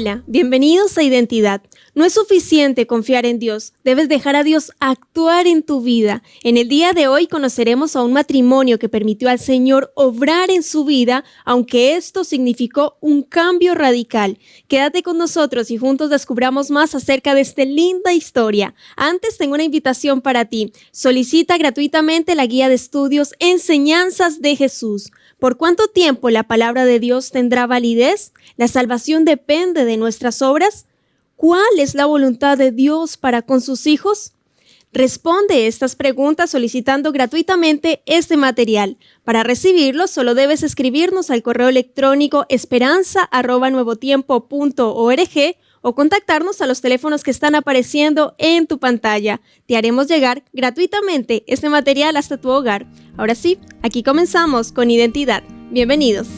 Hola, bienvenidos a Identidad. No es suficiente confiar en Dios, debes dejar a Dios actuar en tu vida. En el día de hoy conoceremos a un matrimonio que permitió al Señor obrar en su vida, aunque esto significó un cambio radical. Quédate con nosotros y juntos descubramos más acerca de esta linda historia. Antes tengo una invitación para ti. Solicita gratuitamente la guía de estudios Enseñanzas de Jesús. ¿Por cuánto tiempo la palabra de Dios tendrá validez? ¿La salvación depende de nuestras obras? ¿Cuál es la voluntad de Dios para con sus hijos? Responde estas preguntas solicitando gratuitamente este material. Para recibirlo, solo debes escribirnos al correo electrónico esperanza@nuevotiempo.org o contactarnos a los teléfonos que están apareciendo en tu pantalla. Te haremos llegar gratuitamente este material hasta tu hogar. Ahora sí, aquí comenzamos con Identidad. Bienvenidos.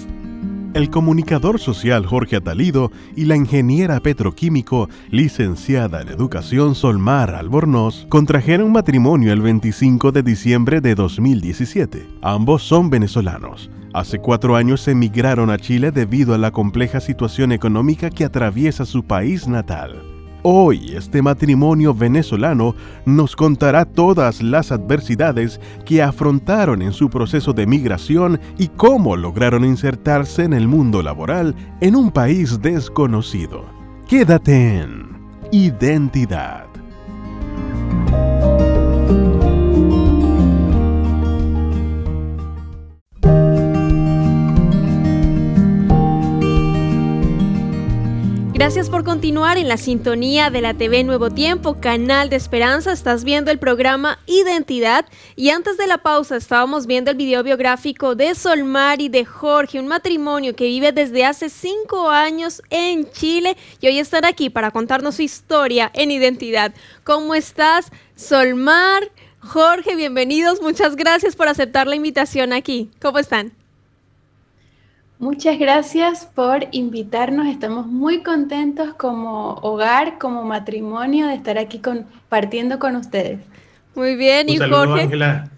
El comunicador social Jorge Atalido y la ingeniera petroquímico, licenciada en educación Solmar Albornoz, contrajeron matrimonio el 25 de diciembre de 2017. Ambos son venezolanos. Hace 4 años emigraron a Chile debido a la compleja situación económica que atraviesa su país natal. Hoy este matrimonio venezolano nos contará todas las adversidades que afrontaron en su proceso de migración y cómo lograron insertarse en el mundo laboral en un país desconocido. Quédate en Identidad. Gracias por continuar en la sintonía de la TV Nuevo Tiempo, canal de esperanza. Estás viendo el programa Identidad y antes de la pausa estábamos viendo el video biográfico de Solmar y de Jorge, un matrimonio que vive desde hace 5 años en Chile y hoy están aquí para contarnos su historia en Identidad. ¿Cómo estás, Solmar? Jorge, bienvenidos. Muchas gracias por aceptar la invitación aquí. ¿Cómo están? Muchas gracias por invitarnos. Estamos muy contentos como hogar, como matrimonio, de estar aquí compartiendo con ustedes. Muy bien, Un ¿y saludo, Jorge? Ángela.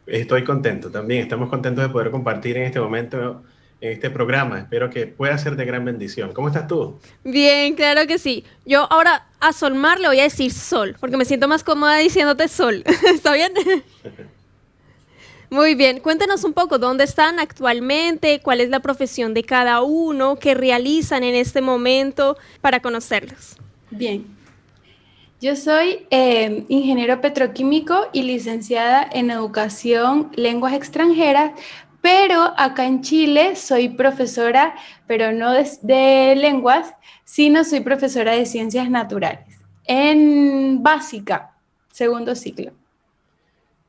Estoy contento también. Estamos contentos de poder compartir en este momento, en este programa. Espero que pueda ser de gran bendición. ¿Cómo estás tú? Bien, claro que sí. Yo ahora a Solmar le voy a decir Sol, porque me siento más cómoda diciéndote Sol. ¿Está bien? Muy bien, cuéntenos un poco dónde están actualmente, cuál es la profesión de cada uno, qué realizan en este momento para conocerlos. Bien, yo soy ingeniero petroquímico y licenciada en educación lenguas extranjeras, pero acá en Chile soy profesora, pero no de lenguas, sino soy profesora de ciencias naturales, en básica, segundo ciclo.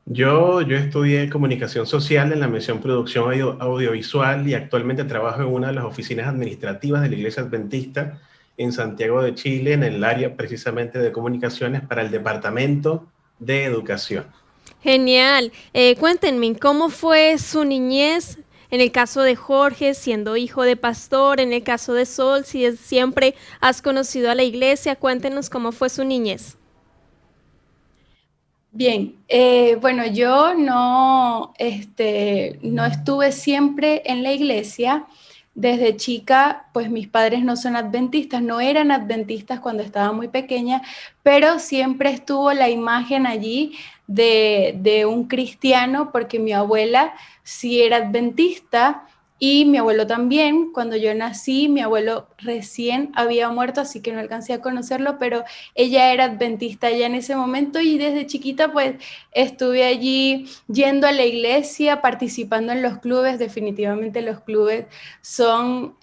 Yo estudié comunicación social en la mención producción audiovisual y actualmente trabajo en una de las oficinas administrativas de la Iglesia Adventista en Santiago de Chile, en el área precisamente de comunicaciones para el Departamento de Educación. Genial. Cuéntenme, ¿cómo fue su niñez? En el caso de Jorge, siendo hijo de pastor, en el caso de Sol, si siempre has conocido a la iglesia, cuéntenos cómo fue su niñez. Bien, bueno, yo no estuve siempre en la iglesia. Desde chica, pues mis padres no son adventistas, no eran adventistas cuando estaba muy pequeña, pero siempre estuvo la imagen allí de un cristiano, porque mi abuela sí era adventista y mi abuelo también. Cuando yo nací, mi abuelo recién había muerto, así que no alcancé a conocerlo, pero ella era adventista ya en ese momento y desde chiquita pues estuve allí yendo a la iglesia, participando en los clubes. Definitivamente los clubes son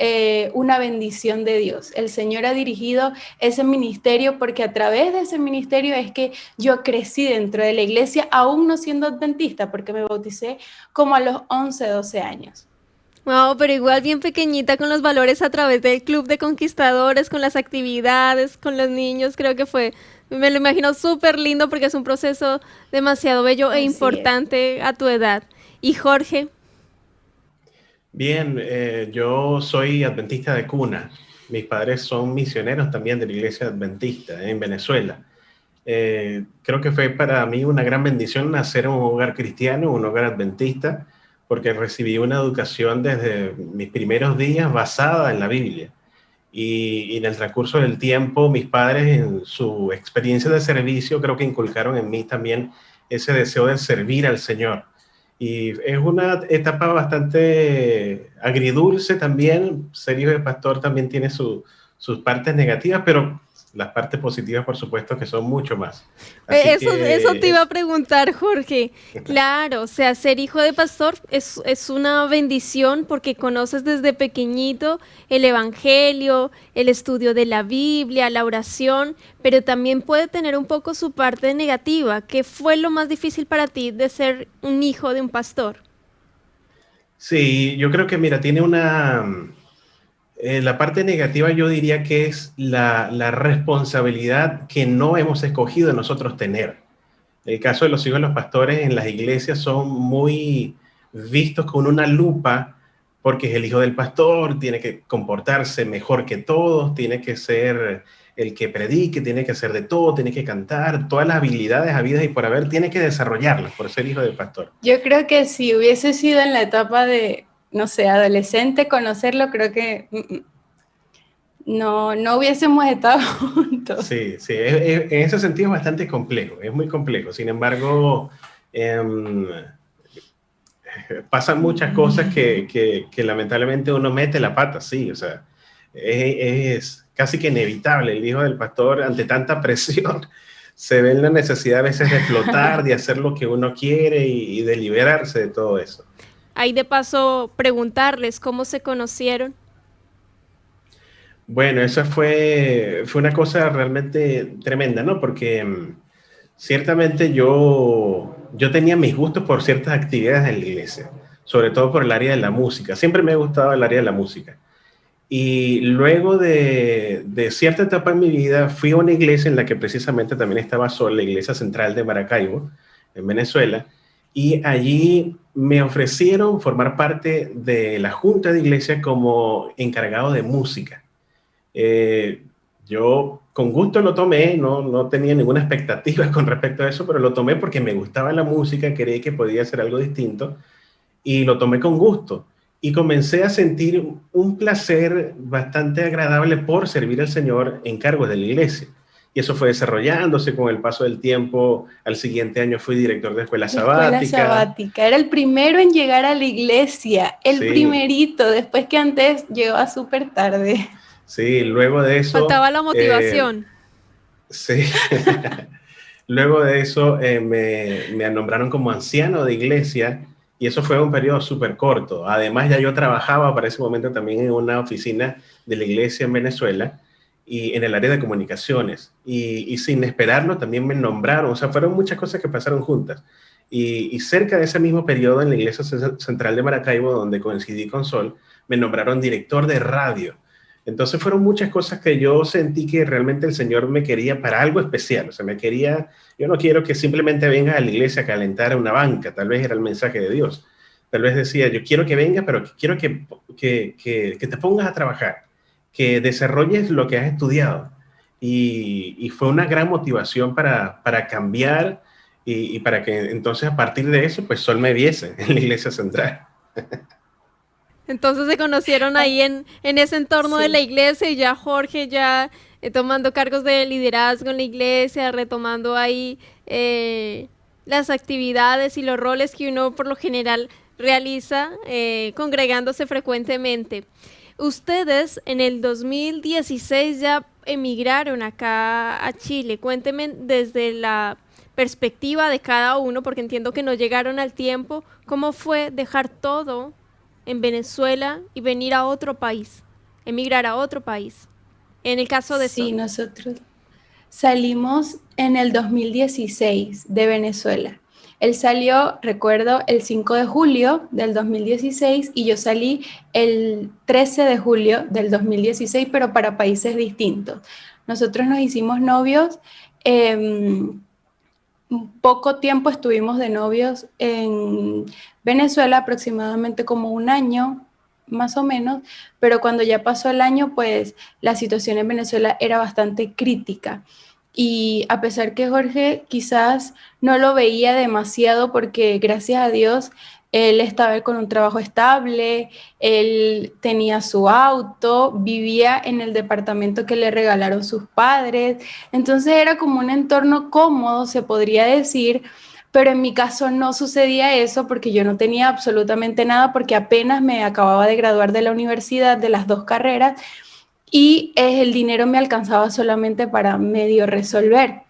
una bendición de Dios. El Señor ha dirigido ese ministerio porque a través de ese ministerio es que yo crecí dentro de la iglesia, aún no siendo adventista, porque me bauticé como a los 11, 12 años. Wow, pero igual bien pequeñita con los valores a través del Club de Conquistadores, con las actividades, con los niños, creo que me lo imagino súper lindo porque es un proceso demasiado bello e importante a tu edad. ¿Y Jorge? Bien, yo soy adventista de cuna. Mis padres son misioneros también de la Iglesia Adventista en Venezuela. Creo que fue para mí una gran bendición nacer en un hogar cristiano, un hogar adventista, porque recibí una educación desde mis primeros días basada en la Biblia. y en el transcurso del tiempo mis padres en su experiencia de servicio creo que inculcaron en mí también ese deseo de servir al Señor. Y es una etapa bastante agridulce también. Ser hijo de pastor también tiene sus partes negativas, pero las partes positivas, por supuesto, que son mucho más. Así Eso te iba a preguntar, Jorge. Claro, o sea, ser hijo de pastor es una bendición porque conoces desde pequeñito el evangelio, el estudio de la Biblia, la oración, pero también puede tener un poco su parte negativa. ¿Qué fue lo más difícil para ti de ser un hijo de un pastor? Sí, yo creo que, mira, tiene la parte negativa yo diría que es la responsabilidad que no hemos escogido nosotros tener. El caso de los hijos de los pastores en las iglesias son muy vistos con una lupa porque es el hijo del pastor, tiene que comportarse mejor que todos, tiene que ser el que predique, tiene que hacer de todo, tiene que cantar, todas las habilidades habidas y por haber, tiene que desarrollarlas por ser hijo del pastor. Yo creo que si hubiese sido en la etapa de, no sé, adolescente, conocerlo, creo que no hubiésemos estado juntos. Sí, en ese sentido es bastante complejo, es muy complejo. Sin embargo, pasan muchas cosas que lamentablemente uno mete la pata, sí, o sea, es casi que inevitable. El hijo del pastor, ante tanta presión, se ve en la necesidad a veces de explotar, de hacer lo que uno quiere y de liberarse de todo eso. Ahí de paso preguntarles cómo se conocieron. Bueno, esa fue una cosa realmente tremenda, ¿no? Porque ciertamente yo tenía mis gustos por ciertas actividades en la iglesia, sobre todo por el área de la música. Siempre me ha gustado el área de la música. Y luego de cierta etapa en mi vida, fui a una iglesia en la que precisamente también estaba sola, la Iglesia Central de Maracaibo, en Venezuela, y allí me ofrecieron formar parte de la junta de iglesia como encargado de música. Yo con gusto lo tomé, no tenía ninguna expectativa con respecto a eso, pero lo tomé porque me gustaba la música, creí que podía ser algo distinto y lo tomé con gusto. Y comencé a sentir un placer bastante agradable por servir al Señor en cargos de la iglesia. Y eso fue desarrollándose con el paso del tiempo. Al siguiente año fui director de escuela sabática. Escuela sabática. Era el primero en llegar a la iglesia, el primerito, después que antes llegaba súper tarde. Sí, luego de eso... Faltaba la motivación. Sí. Luego de eso me nombraron como anciano de iglesia y eso fue un periodo súper corto. Además, ya yo trabajaba para ese momento también en una oficina de la iglesia en Venezuela y en el área de comunicaciones. Y sin esperarlo también me nombraron. O sea, fueron muchas cosas que pasaron juntas. Y cerca de ese mismo periodo en la Iglesia Central de Maracaibo, donde coincidí con Sol, me nombraron director de radio. Entonces fueron muchas cosas que yo sentí que realmente el Señor me quería para algo especial. O sea, yo no quiero que simplemente vengas a la iglesia a calentar una banca. Tal vez era el mensaje de Dios. Tal vez decía, yo quiero que vengas, pero quiero que te pongas a trabajar, que desarrolles lo que has estudiado. Y fue una gran motivación para cambiar y para que entonces a partir de eso, pues Sol me viese en la Iglesia Central. Entonces se conocieron ahí en ese entorno de la iglesia y ya Jorge tomando cargos de liderazgo en la iglesia, retomando ahí las actividades y los roles que uno por lo general realiza congregándose frecuentemente. Ustedes en el 2016 ya emigraron acá a Chile. Cuéntenme desde la perspectiva de cada uno, porque entiendo que no llegaron al tiempo, ¿cómo fue dejar todo en Venezuela y venir a otro país, emigrar a otro país? En el caso de Sí, nosotros salimos en el 2016 de Venezuela. Él salió, recuerdo, el 5 de julio del 2016 y yo salí el 13 de julio del 2016, pero para países distintos. Nosotros nos hicimos novios, poco tiempo estuvimos de novios en Venezuela, aproximadamente como un año, más o menos, pero cuando ya pasó el año, pues la situación en Venezuela era bastante crítica. Y a pesar que Jorge quizás no lo veía demasiado porque gracias a Dios Él estaba con un trabajo estable, él tenía su auto, vivía en el departamento que le regalaron sus padres, entonces era como un entorno cómodo, se podría decir, pero en mi caso no sucedía eso porque yo no tenía absolutamente nada porque apenas me acababa de graduar de la universidad de las dos carreras y el dinero me alcanzaba solamente para medio resolver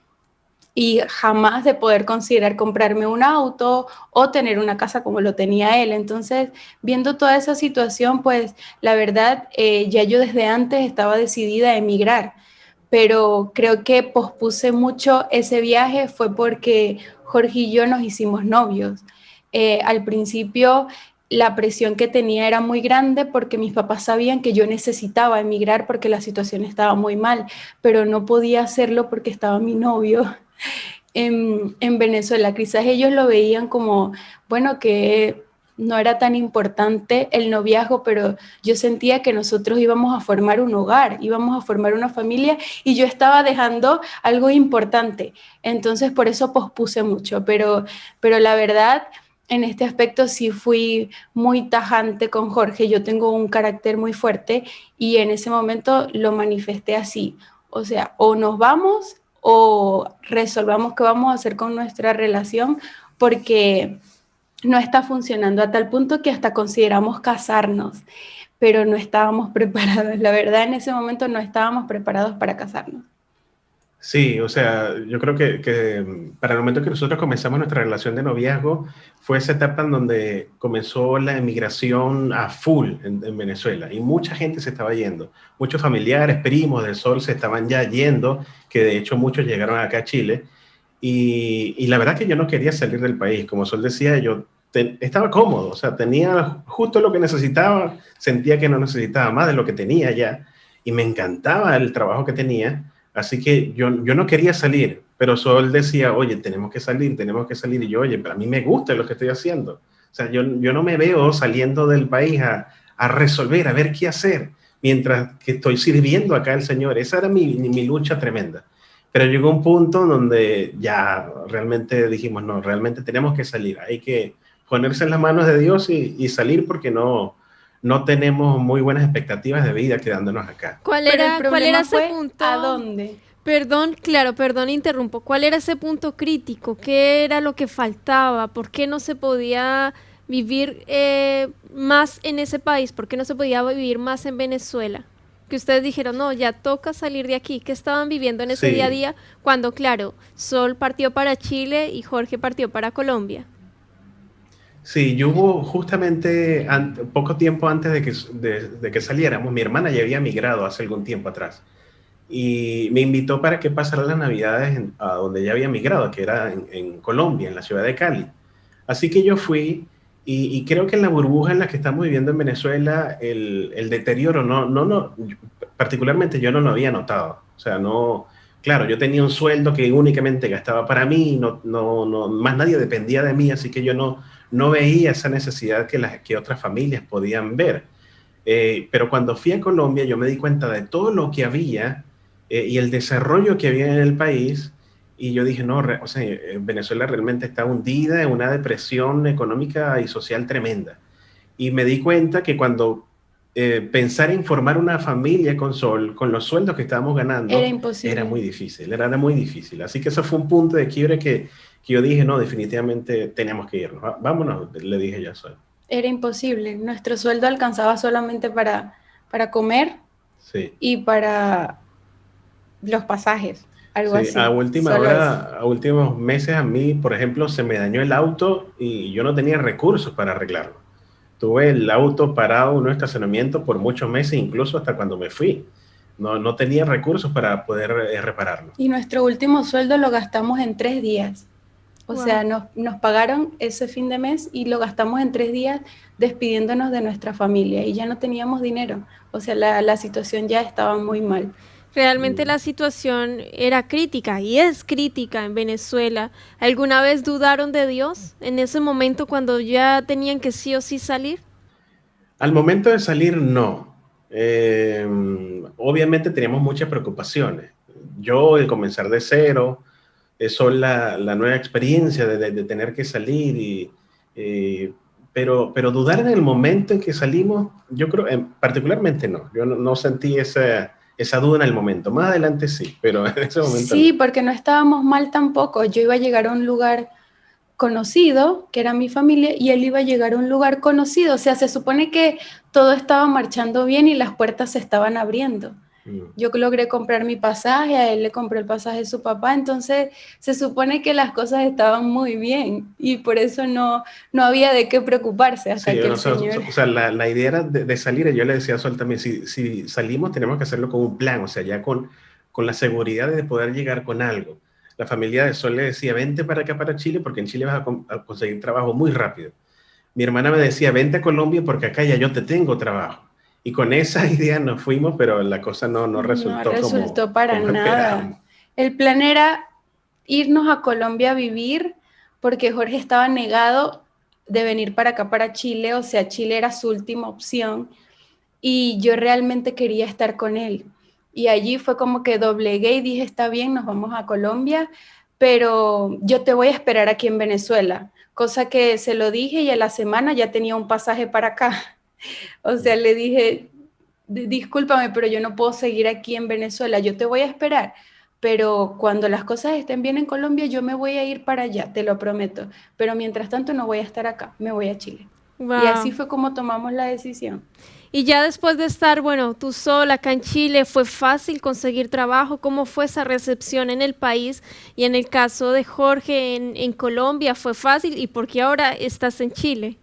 y jamás de poder considerar comprarme un auto o tener una casa como lo tenía él. Entonces, viendo toda esa situación, pues la verdad, ya yo desde antes estaba decidida a emigrar, pero creo que pospuse mucho ese viaje fue porque Jorge y yo nos hicimos novios. Al principio la presión que tenía era muy grande porque mis papás sabían que yo necesitaba emigrar porque la situación estaba muy mal, pero no podía hacerlo porque estaba mi novio en Venezuela. Quizás ellos lo veían como, bueno, que no era tan importante el noviazgo, pero yo sentía que nosotros íbamos a formar un hogar, íbamos a formar una familia y yo estaba dejando algo importante. Entonces, por eso pospuse mucho, pero la verdad, en este aspecto sí fui muy tajante con Jorge. Yo tengo un carácter muy fuerte y en ese momento lo manifesté así. O sea, o nos vamos o resolvamos qué vamos a hacer con nuestra relación porque no está funcionando a tal punto que hasta consideramos casarnos, pero no estábamos preparados. La verdad, en ese momento no estábamos preparados para casarnos. Sí, o sea, yo creo que para el momento que nosotros comenzamos nuestra relación de noviazgo fue esa etapa en donde comenzó la emigración a full en Venezuela y mucha gente se estaba yendo. Muchos familiares, primos del Sol se estaban ya yendo, que de hecho muchos llegaron acá a Chile. Y la verdad que yo no quería salir del país. Como Sol decía, estaba cómodo, o sea, tenía justo lo que necesitaba, sentía que no necesitaba más de lo que tenía ya y me encantaba el trabajo que tenía. Así que yo no quería salir, pero Sol decía, oye, tenemos que salir. Y yo, oye, pero a mí me gusta lo que estoy haciendo. O sea, yo no me veo saliendo del país a resolver, a ver qué hacer, mientras que estoy sirviendo acá al Señor. Esa era mi lucha tremenda. Pero llegó un punto donde ya realmente dijimos, no, realmente tenemos que salir. Hay que ponerse en las manos de Dios y salir porque no tenemos muy buenas expectativas de vida quedándonos acá. Pero el ¿Cuál era problema ese fue punto? ¿a dónde? Perdón, claro, perdón, interrumpo. ¿Cuál era ese punto crítico? ¿Qué era lo que faltaba? ¿Por qué no se podía vivir más en ese país? ¿Por qué no se podía vivir más en Venezuela? Que ustedes dijeron, no, ya toca salir de aquí. ¿Qué estaban viviendo en ese día a Sí, día cuando, claro, Sol partió para Chile y Jorge partió para Colombia? sí, yo hubo justamente poco tiempo antes de que saliéramos, mi hermana ya había migrado hace algún tiempo atrás y me invitó para que pasara las navidades a donde ella había migrado, que era en Colombia, en la ciudad de Cali. Así que yo fui y creo que en la burbuja en la que estamos viviendo en Venezuela, el deterioro, particularmente yo no lo había notado. O sea, no, claro, yo tenía un sueldo que únicamente gastaba para mí, más nadie dependía de mí, así que yo no veía esa necesidad que otras familias podían ver. Pero cuando fui a Colombia, yo me di cuenta de todo lo que había y el desarrollo que había en el país. Y yo dije, no, o sea, Venezuela realmente está hundida en una depresión económica y social tremenda. Y me di cuenta que cuando pensar en formar una familia con Sol, con los sueldos que estábamos Era ganando, era imposible. muy difícil, era muy difícil. Así que eso fue un punto de quiebre que yo dije, no, definitivamente tenemos que irnos. Vámonos, le dije yo a Sol. Era imposible. Nuestro sueldo alcanzaba solamente para comer Sí. y para los pasajes, algo Sí, a así. última Solo eso. hora, a últimos meses a mí, por ejemplo, se me dañó el auto y yo no tenía recursos para arreglarlo. Tuve el auto parado en un estacionamiento por muchos meses, incluso hasta cuando me fui. No tenía recursos para poder repararlo. Y nuestro último sueldo lo gastamos en 3 días. O Wow. sea, nos pagaron ese fin de mes y lo gastamos en 3 días despidiéndonos de nuestra familia y ya no teníamos dinero. O sea, la situación ya estaba muy mal. Realmente Mm. la situación era crítica y es crítica en Venezuela. ¿Alguna vez dudaron de Dios en ese momento cuando ya tenían que sí o sí salir? Al momento de salir, no. Eh, Obviamente teníamos muchas preocupaciones. Yo, el comenzar de cero, eso la nueva experiencia de tener que salir y pero dudar en el momento en que salimos, yo creo, particularmente no. Yo no sentí esa duda en el momento. Más adelante sí, pero en ese momento Sí, no. porque no estábamos mal tampoco. Yo iba a llegar a un lugar conocido, que era mi familia, y él iba a llegar a un lugar conocido. O sea, se supone que todo estaba marchando bien y las puertas se estaban abriendo. Yo logré comprar mi pasaje, a él le compré el pasaje de su papá, entonces se supone que las cosas estaban muy bien y por eso no había de qué preocuparse hasta Sí, que o el sea, Señor... la idea era de salir, y yo le decía a Sol también, si salimos tenemos que hacerlo con un plan, o sea, ya con la seguridad de poder llegar con algo. La familia de Sol le decía, vente para acá, para Chile, porque en Chile vas a conseguir trabajo muy rápido. Mi hermana me decía, vente a Colombia porque acá ya yo te tengo trabajo. Y con esa idea nos fuimos, pero la cosa no No resultó resultó para como esperábamos. nada. El plan era irnos a Colombia a vivir porque Jorge estaba negado de venir para acá, para Chile, o sea, Chile era su última opción y yo realmente quería estar con él. Y allí fue como que doblegué y dije, está bien, nos vamos a Colombia, pero yo te voy a esperar aquí en Venezuela, cosa que se lo dije y a la semana ya tenía un pasaje para acá. O sea, le dije, discúlpame, pero yo no puedo seguir aquí en Venezuela, yo te voy a esperar, pero cuando las cosas estén bien en Colombia, yo me voy a ir para allá, te lo prometo, pero mientras tanto no voy a estar acá, me voy a Chile. Y así Wow. fue como tomamos la decisión. Y ya después de estar, bueno, tú sola acá en Chile, ¿fue fácil conseguir trabajo? ¿Cómo fue esa recepción en el país? Y en el caso de Jorge en Colombia, ¿fue fácil? ¿Y por qué ahora estás en Chile?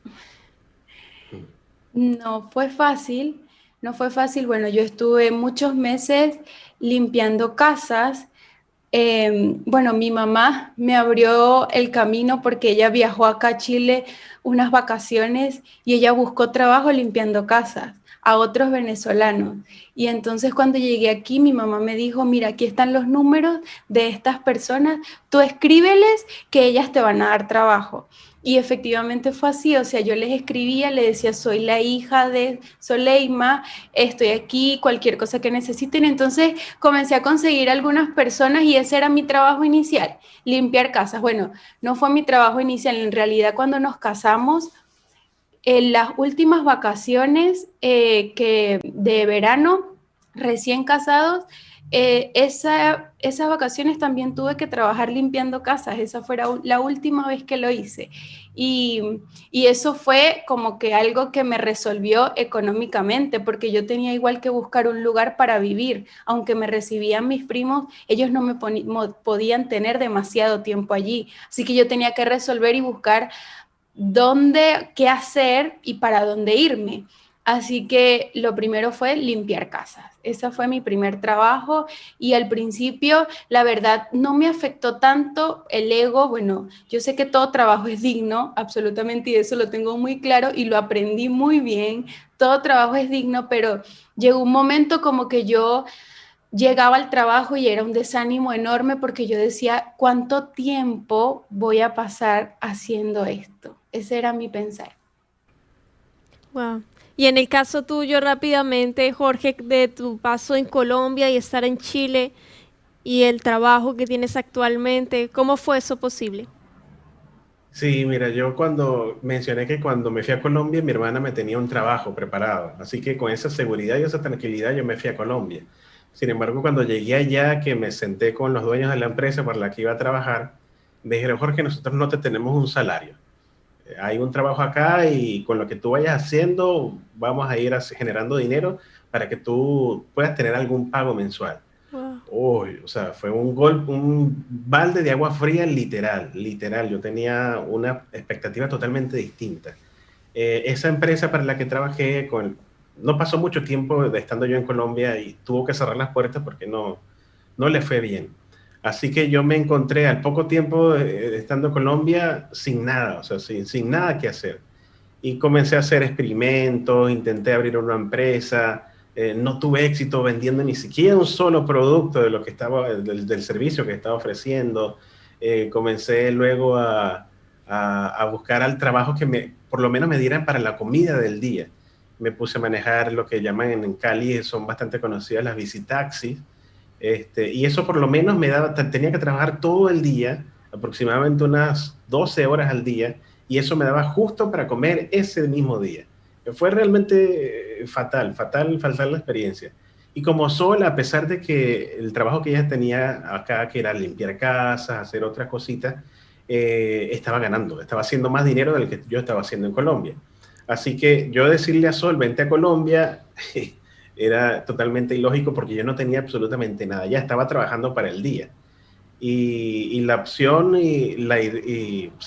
No fue fácil, no fue fácil. Bueno, yo estuve muchos meses limpiando casas. Bueno, mi mamá me abrió el camino porque ella viajó acá a Chile unas vacaciones y ella buscó trabajo limpiando casas a otros venezolanos. Y entonces cuando llegué aquí, mi mamá me dijo, mira, aquí están los números de estas personas, tú escríbeles que ellas te van a dar trabajo. Y efectivamente fue así, o sea, yo les escribía, le decía, soy la hija de Soleima, estoy aquí, cualquier cosa que necesiten. Entonces comencé a conseguir algunas personas y ese era mi trabajo inicial, limpiar casas. Bueno, no fue mi trabajo inicial, en realidad cuando nos casamos, en las últimas vacaciones que de verano, recién casados, esas vacaciones también tuve que trabajar limpiando casas, esa fue la última vez que lo hice. Y eso fue como que algo que me resolvió económicamente, porque yo tenía igual que buscar un lugar para vivir, aunque me recibían mis primos, ellos no me podían tener demasiado tiempo allí, así que yo tenía que resolver y buscar dónde, qué hacer y para dónde irme. Así que lo primero fue limpiar casas. Ese fue mi primer trabajo y al principio, la verdad, no me afectó tanto el ego. Bueno, yo sé que todo trabajo es digno, absolutamente, y eso lo tengo muy claro y lo aprendí muy bien. Todo trabajo es digno, pero llegó un momento como que yo llegaba al trabajo y era un desánimo enorme porque yo decía, ¿cuánto tiempo voy a pasar haciendo esto? Ese era mi pensar. Wow. Y en el caso tuyo, rápidamente, Jorge, de tu paso en Colombia y estar en Chile y el trabajo que tienes actualmente, ¿cómo fue eso posible? Sí, mira, yo cuando mencioné que cuando me fui a Colombia, mi hermana me tenía un trabajo preparado, así que con esa seguridad y esa tranquilidad yo me fui a Colombia. Sin embargo, cuando llegué allá, que me senté con los dueños de la empresa por la que iba a trabajar, me dijeron, Jorge, nosotros no te tenemos un salario. Hay un trabajo acá y con lo que tú vayas haciendo, vamos a ir generando dinero para que tú puedas tener algún pago mensual. Wow. Uy, o sea, fue un golpe, un balde de agua fría literal, literal. Yo tenía una expectativa totalmente distinta. Esa empresa para la que trabajé, no pasó mucho tiempo de estando yo en Colombia y tuvo que cerrar las puertas porque no le fue bien. Así que yo me encontré al poco tiempo estando en Colombia sin nada, o sea, sin nada que hacer. Y comencé a hacer experimentos, intenté abrir una empresa, no tuve éxito vendiendo ni siquiera un solo producto de lo que estaba, del servicio que estaba ofreciendo. Comencé luego a buscar al trabajo que por lo menos me dieran para la comida del día. Me puse a manejar lo que llaman en Cali, son bastante conocidas las visitaxis, y eso por lo menos tenía que trabajar todo el día, aproximadamente unas 12 horas al día, y eso me daba justo para comer ese mismo día. Fue realmente fatal la experiencia. Y como Sol, a pesar de que el trabajo que ella tenía acá, que era limpiar casas, hacer otras cositas, estaba ganando, estaba haciendo más dinero del que yo estaba haciendo en Colombia. Así que yo decirle a Sol, vente a Colombia, era totalmente ilógico porque yo no tenía absolutamente nada, ya estaba trabajando para el día. Y la opción sí,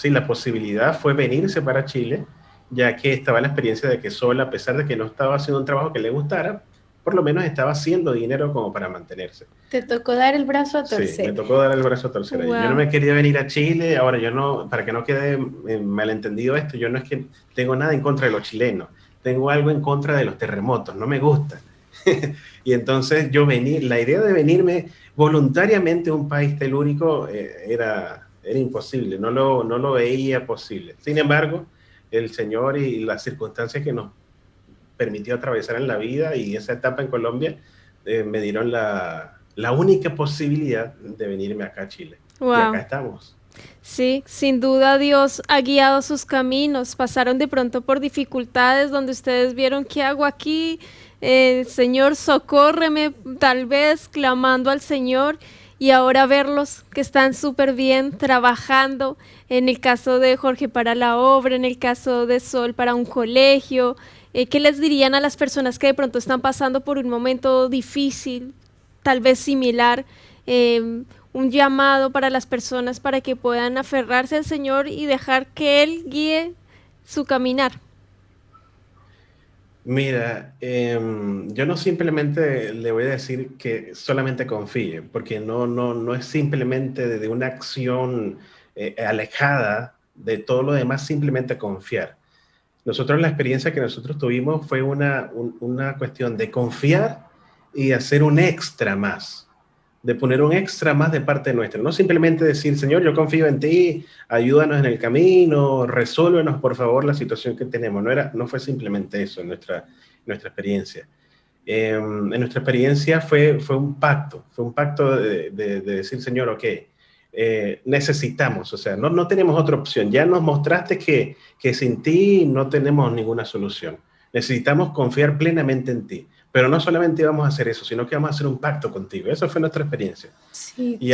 la posibilidad fue venirse para Chile, ya que estaba la experiencia de que Sol, a pesar de que no estaba haciendo un trabajo que le gustara, por lo menos estaba haciendo dinero como para mantenerse. Te tocó dar el brazo a torcer. Sí, me tocó dar el brazo a torcer. Wow. Yo no me quería venir a Chile, ahora yo no, para que no quede malentendido esto, yo no es que tengo nada en contra de los chilenos, tengo algo en contra de los terremotos, no me gusta. Y entonces la idea de venirme voluntariamente a un país telúrico era imposible, no lo veía posible. Sin embargo, el Señor y las circunstancias que nos permitió atravesar en la vida y esa etapa en Colombia me dieron la única posibilidad de venirme acá a Chile. Wow. Y acá estamos. Sí, sin duda Dios ha guiado sus caminos. Pasaron de pronto por dificultades donde ustedes vieron qué hago aquí, Señor, socórreme, tal vez clamando al Señor, y ahora verlos que están súper bien trabajando, en el caso de Jorge para la obra, en el caso de Sol para un colegio. ¿Qué les dirían a las personas que de pronto están pasando por un momento difícil, tal vez similar? Un llamado para las personas para que puedan aferrarse al Señor y dejar que Él guíe su caminar. Mira, yo no simplemente le voy a decir que solamente confíe, porque no es simplemente de una acción alejada de todo lo demás, simplemente confiar. Nosotros la experiencia que nosotros tuvimos fue una cuestión de confiar y hacer un extra más, de poner un extra más de parte nuestra. No simplemente decir, Señor, yo confío en ti, ayúdanos en el camino, resuélvenos por favor la situación que tenemos. No fue simplemente eso en nuestra experiencia. En nuestra experiencia fue un pacto de decir, Señor, ok, necesitamos, o sea, no tenemos otra opción. Ya nos mostraste que sin ti no tenemos ninguna solución. Necesitamos confiar plenamente en ti. Pero no solamente vamos a hacer eso, sino que vamos a hacer un pacto contigo. Esa fue nuestra experiencia. Sí, y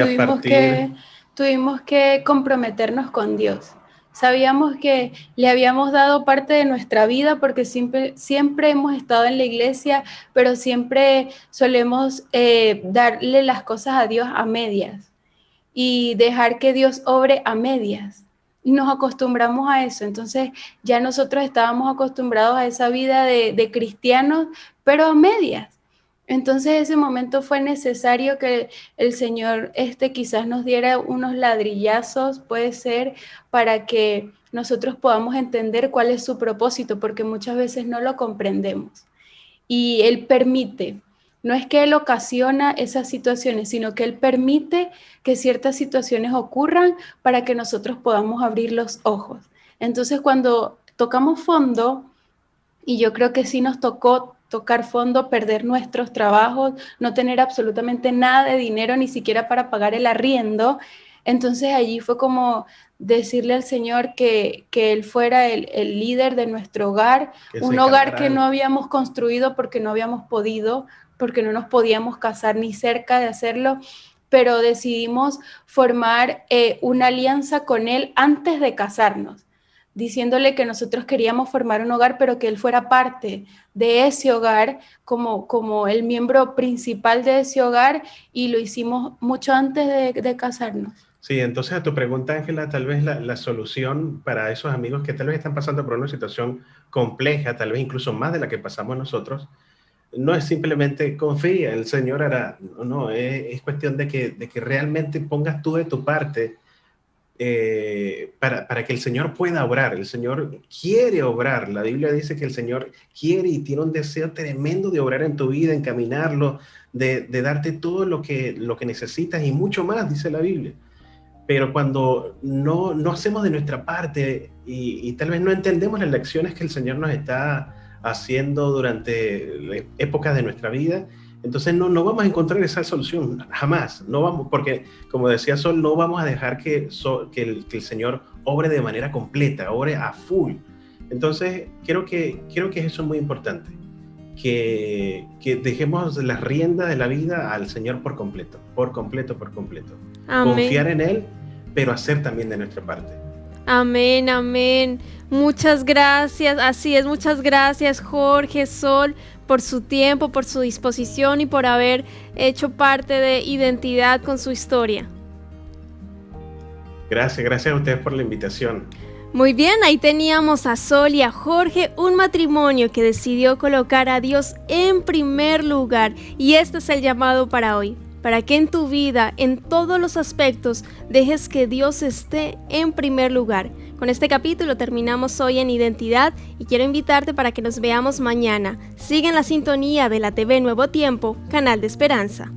tuvimos que comprometernos con Dios. Sabíamos que le habíamos dado parte de nuestra vida porque siempre hemos estado en la iglesia, pero siempre solemos darle las cosas a Dios a medias y dejar que Dios obre a medias. Y nos acostumbramos a eso. Entonces ya nosotros estábamos acostumbrados a esa vida de cristianos, pero a medias. Entonces ese momento fue necesario que el Señor quizás nos diera unos ladrillazos, puede ser, para que nosotros podamos entender cuál es su propósito, porque muchas veces no lo comprendemos. Y Él permite. No es que Él ocasiona esas situaciones, sino que Él permite que ciertas situaciones ocurran para que nosotros podamos abrir los ojos. Entonces, cuando tocamos fondo, y yo creo que sí nos tocó tocar fondo, perder nuestros trabajos, no tener absolutamente nada de dinero, ni siquiera para pagar el arriendo, entonces allí fue como decirle al Señor que Él fuera el líder de nuestro hogar, un hogar que no habíamos construido porque no habíamos podido, porque no nos podíamos casar ni cerca de hacerlo, pero decidimos formar una alianza con Él antes de casarnos, diciéndole que nosotros queríamos formar un hogar, pero que Él fuera parte de ese hogar como el miembro principal de ese hogar, y lo hicimos mucho antes de casarnos. Sí, entonces a tu pregunta, Ángela, tal vez la solución para esos amigos que tal vez están pasando por una situación compleja, tal vez incluso más de la que pasamos nosotros, no es simplemente confía, el Señor hará. No, es cuestión de que realmente pongas tú de tu parte para que el Señor pueda obrar. El Señor quiere obrar. La Biblia dice que el Señor quiere y tiene un deseo tremendo de obrar en tu vida, encaminarlo, de darte todo lo que necesitas y mucho más, dice la Biblia. Pero cuando no hacemos de nuestra parte y tal vez no entendemos las lecciones que el Señor nos está haciendo durante épocas de nuestra vida, Entonces no vamos a encontrar esa solución, jamás. No vamos, porque como decía Sol, no vamos a dejar que el Señor obre de manera completa, obre a full. Entonces, creo que eso es muy importante, que dejemos las riendas de la vida al Señor por completo. Amén. Confiar en Él, pero hacer también de nuestra parte. Amén, amén. Muchas gracias. Así es, muchas gracias, Jorge, Sol, por su tiempo, por su disposición y por haber hecho parte de Identidad con su historia. Gracias a ustedes por la invitación. Muy bien, ahí teníamos a Sol y a Jorge, un matrimonio que decidió colocar a Dios en primer lugar. Y este es el llamado para hoy, para que en tu vida, en todos los aspectos, dejes que Dios esté en primer lugar. Con este capítulo terminamos hoy en Identidad y quiero invitarte para que nos veamos mañana. Sigue en la sintonía de la TV Nuevo Tiempo, canal de esperanza.